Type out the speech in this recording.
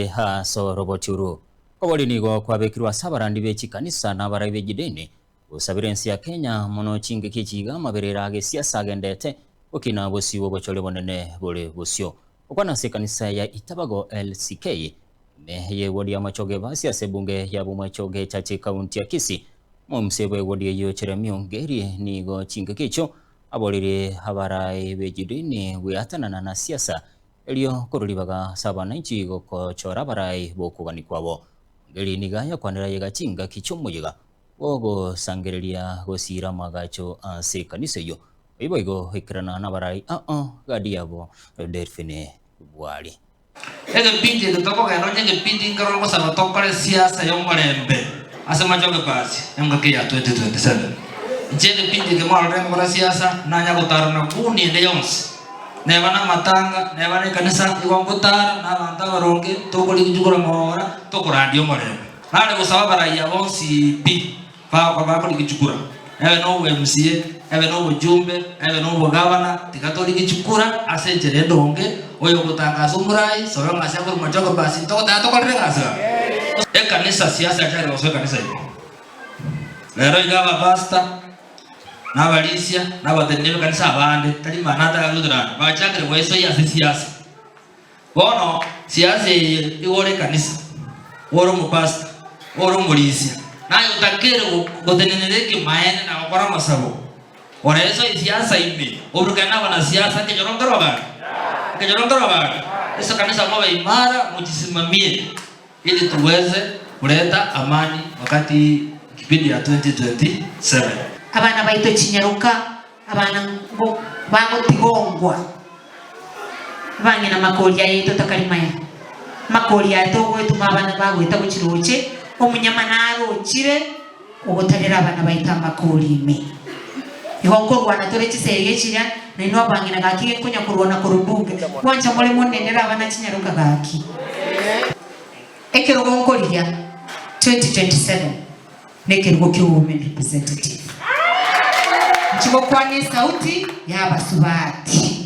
Ore haso roboturu koboli nigo kwabekirwa sabarandi bechikanisa n'abarai b'egidini usabirensi ya Kenya mono chinge kichiga maberera ge siasa agendete okina bosibo bochole bonene bole bosio okwana se kanisa ya Itabago LCK ne wodi ya machoge basi asebunge ya bumachoge chache kaunti ya Kisii mumsebe wodi yo Cheremio Ngeri nigo chinge kicho abolire habarai b'egidini wiatana na siasa elio korolibaga sabana inchigo ko chora barai bokugani kwabo ngeli nigaya kwanera yega chinga kichomoyega ogo sangereria gosira magacho ase kanisa yo ibo hikirana na barai gadiabo Delphine Bwali ege pindi ndotoko gano nyenge pindi ngaro ko saba tokore siasa yo murembe asema joge basi ngake ya 2027 njenge pindi ke mwa rembo siasa nanya gotarana kuni ende yonse nebana matanga nebana kanisa igongotara n'abantu baronge tokoli kujugura mora tokorandio morembe nale gusaba baraya bonsi pi kwa bakoli kujugura ebe no MCA ebe no bujumbe ebe no bugabana tikatoli kujugura asenjere ndonge oyo gutangaza umurai soro ngasya ko majogo basi tokolere ngasa kanisa siasa cyari bose kanisa yo lero igaba basta n'abalisia n'abadenebe kanisa abande tali manata y'aludran bachakire weso ya siasa bono siasa igore kanisa oro mupasta oro mulisia nayo utakere godeneneleke maene na gukora masabo ora eso siasa ibi obrukana bana siasa ke jorondoro ba eso kanisa moba imara mujisimamie ili tuweze kuleta amani wakati kipindi ya 2027 abana baito chinyaruka abana bango tigongwa bangi na makolia yeto takalimaya makolia yeto wetu mabana bagweta kuchiroche omunyama naro chire ogotarera abana baita makolime ihonko rwana tore chisege chira naino abangi na gaki konya kurwana kurubunge kwanja mole monenera abana chinyaruka gaki ekero gonkolia 2027 nekero women representative Chiko kwane sauti ya basubati